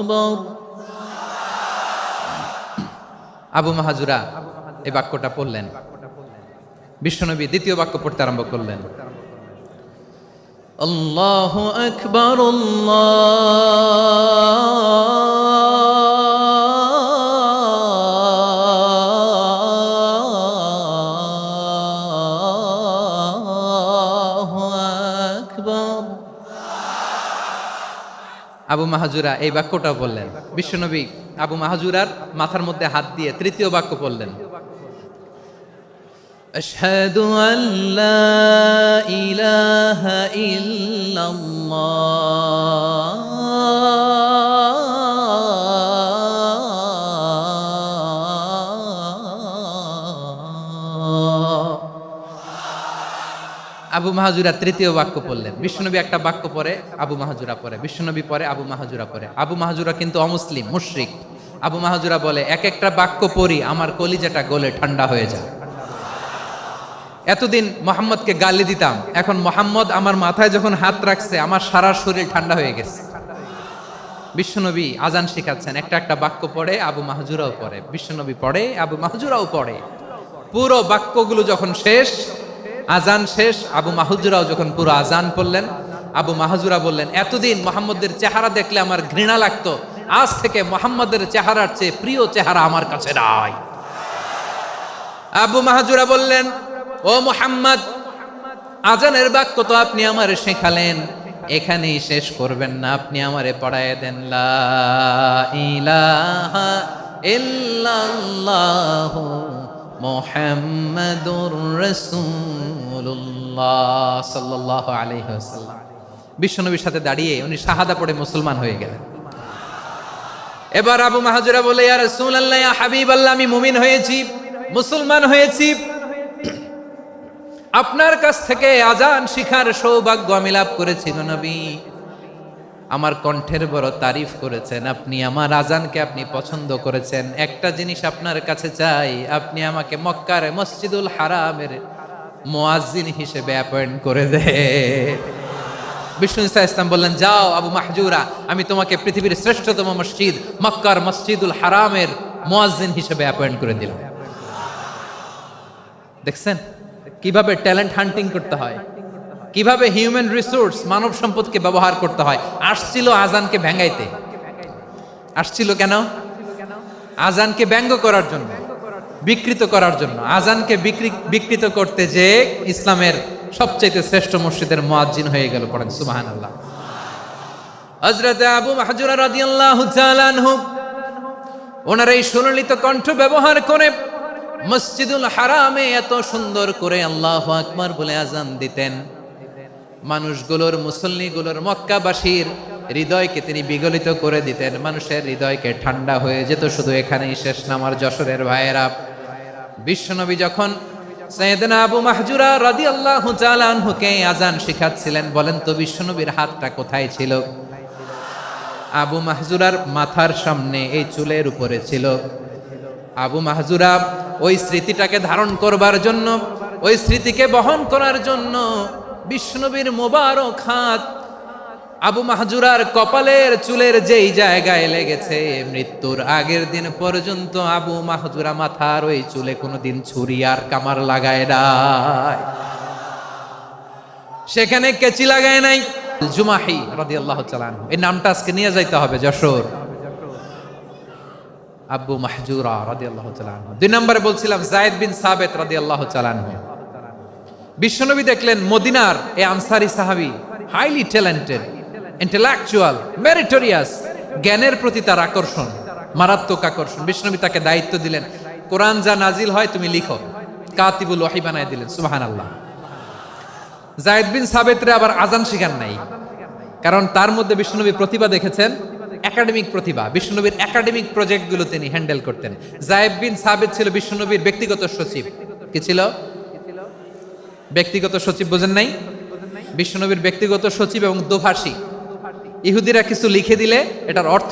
আকবার। আবু মাহাজুরা এই বাক্যটা পড়লেন। বিশ্বনবী দ্বিতীয় বাক্য পড়তে আরম্ভ করলেন, আল্লাহু আকবার, আল্লাহু আকবার। আবু মাহাজুরা এই বাক্যটাও বললেন। বিশ্বনবী আবু মাহাজুরার মাথার মধ্যে হাত দিয়ে তৃতীয় বাক্য বললেন, আশহাদু আল্লা ইলাহা ইল্লাল্লাহ আবু মাহাজুরা তৃতীয় বাক্য পড়লেন। বিশ্বনবী একটা বাক্য পরে আবু মাহাজুরা পরে, বিশ্বনবী পরে আবু মাহাজুরা পরে। আবু মাহাজুরা কিন্তু অমুসলিম, মুশরিক। আবু মাহাজুরা বলে, এক একটা বাক্য পড়ি আমার কলিজাটা গলে ঠান্ডা হয়ে যায়। এতদিন মোহাম্মদকে গালি দিতাম, এখন মোহাম্মদ আমার মাথায় যখন হাত রাখছে আমার সারা শরীর ঠান্ডা হয়ে গেছে। বিশ্বনবী আজান শিখাচ্ছেন, একটা একটা বাক্য পড়ে আবু মাহাজুরাও পড়ে, বিশ্বনবী পড়ে আবু মাহাজুরাও পড়ে। পুরো বাক্যগুলো যখন শেষ, আজান শেষ, আবু মাহাজুরাও যখন পুরো আজান পড়লেন, আবু মাহাজুরা বললেন, এতদিন মোহাম্মদের চেহারা দেখলে আমার ঘৃণা লাগতো, আজ থেকে মোহাম্মদের চেহারার চেয়ে প্রিয় চেহারা আমার কাছে নাই। আবু মাহাজুরা বললেন, ও মুহাম্মদ, আজানের বাক্য তো আপনি আমারে শেখালেন, এখানেই শেষ করবেন না, আপনি আমারে পড়ায় দেন, লা ইলাহা ইল্লাল্লাহু মুহাম্মাদুর রাসূলুল্লাহ সাল্লাল্লাহু আলাইহি ওয়াসাল্লাম। বিশ্বনবীর সাথে দাঁড়িয়ে উনি শাহাদা পড়ে মুসলমান হয়ে গেলেন। এবার আবু মাহাজুরা বলে, ইয়া রাসূলুল্লাহ, ইয়া হাবিবাল্লাহ, আমি মুমিন হয়েছি, মুসলমান হয়েছি, আপনার কাছ থেকে আজান শিখার সৌভাগ্য আমি লাভ করেছি গো নবী। আমার কণ্ঠের বড় তারিফ করেছেন, আপনি আমার আজানকে আপনি পছন্দ করেছেন। একটা জিনিস আপনার কাছে চাই, আপনি আমাকে মক্কার মসজিদুল হারামের মুয়াজ্জিন হিসেবে অ্যাপয়েন্ট করে দেন। বিষ্ণু ইসা ইসলাম বললেন, যাও আবু মাহজুরা, আমি তোমাকে পৃথিবীর শ্রেষ্ঠতম মসজিদ মক্কার মসজিদুল হারামের মুয়াজ্জিন হিসেবে অ্যাপয়েন্ট করে দিলাম। দেখছেন কিভাবে ট্যালেন্ট হান্টিং করতে হয়, কিভাবে হিউম্যান রিসোর্স মানব সম্পদকে ব্যবহার করতে হয়। আসছিল আজানকে ভেঙাইতে, আসছিল কেন? আজানকে ব্যঙ্গ করার জন্য, বিকৃত করার জন্য। আজানকে বিকৃত করতে যে ইসলামের সবচেয়ে শ্রেষ্ঠ মসজিদের মুয়াজ্জিন হয়ে গেল। পড়েন সুবহানাল্লাহ। হযরত আবু মাহজুরা রাদিয়াল্লাহু তাআলা আনহু ওনার এই সুললিত কণ্ঠ ব্যবহার করে মসজিদুল হারামে এত সুন্দর করে আল্লাহু আকবার বলে আজান দিতেন, মানুষগুলোর, মুসল্লিগুলোর, মক্কাবাসীর হৃদয়কে তিনি বিগলিত করে দিতেন, মানুষের হৃদয়কে ঠান্ডা হয়ে যেত। শুধু এখানেই শেষ না আমার যশোরের ভাইয়েরা। বিশ্বনবী যখন সাইয়েদনা আবু মাহজুরা রাদিয়াল্লাহু তাআলা আনহুকে আজান শিখাচ্ছিলেন, বলেন তো বিশ্বনবীর হাতটা কোথায় ছিল? আবু মাহজুরার মাথার সামনে, এই চুলের উপরে ছিল। আবু মাহজুরা ওই স্মৃতিটাকে ধারণ করবার জন্য, ওই স্মৃতিকে বহন করার জন্য বিশ্বনবীর মোবারক হাত আবু মাহজুরার কপালের চুলের যেই জায়গায় লেগেছে, মৃত্যুর আগের দিন পর্যন্ত আবু মাহজুরা মাথার ওই চুলে কোনোদিন ছুরি আর কামার লাগায় নাই, সেখানে কেচি লাগায় নাই। জুমাহি রাদিয়াল্লাহু তাআলা আনহু, এই নামটা আজকে নিয়ে যাইতে হবে যশোর। আবু মাহজুরা রাদিয়াল্লাহু তাআলা আনহু। 2 নম্বরে বলছিলাম যায়েদ বিন সাবিত রাদিয়াল্লাহু তাআলা আনহু। বিশ্বনবী দেখলেন মদিনার এই আনসারী সাহাবী হাইলি ট্যালেন্টেড, ইন্টেলেকচুয়াল, মেরিটোরিয়াস, জ্ঞানের প্রতি তার আকর্ষণ, মারাত্মক আকর্ষণ। বিশ্বনবী তাকে দায়িত্ব দিলেন, কোরআন যা নাজিল হয় তুমি লিখো, কাতিবুল ওহী বানায় দিলেন। সুবহানাল্লাহ। যায়েদ বিন সাবিতরে আবার আজান শিখান নাই, কারণ তার মধ্যে বিশ্বনবী প্রতিভা দেখেছেন, একাডেমিক প্রতিভা। বিশ্বনবীর একাডেমিক প্রজেক্টগুলো তিনি হ্যান্ডেল করতেন। যায়েদ বিন সাবিত ছিল বিশ্বনবীর ব্যক্তিগত সচিব। কি ছিল? ব্যক্তিগত সচিব। বোঝেন নাই? বিশ্বনবীর ব্যক্তিগত সচিব এবং দোভাষী। ইহুদিরা কিছু লিখে দিলে এটার অর্থ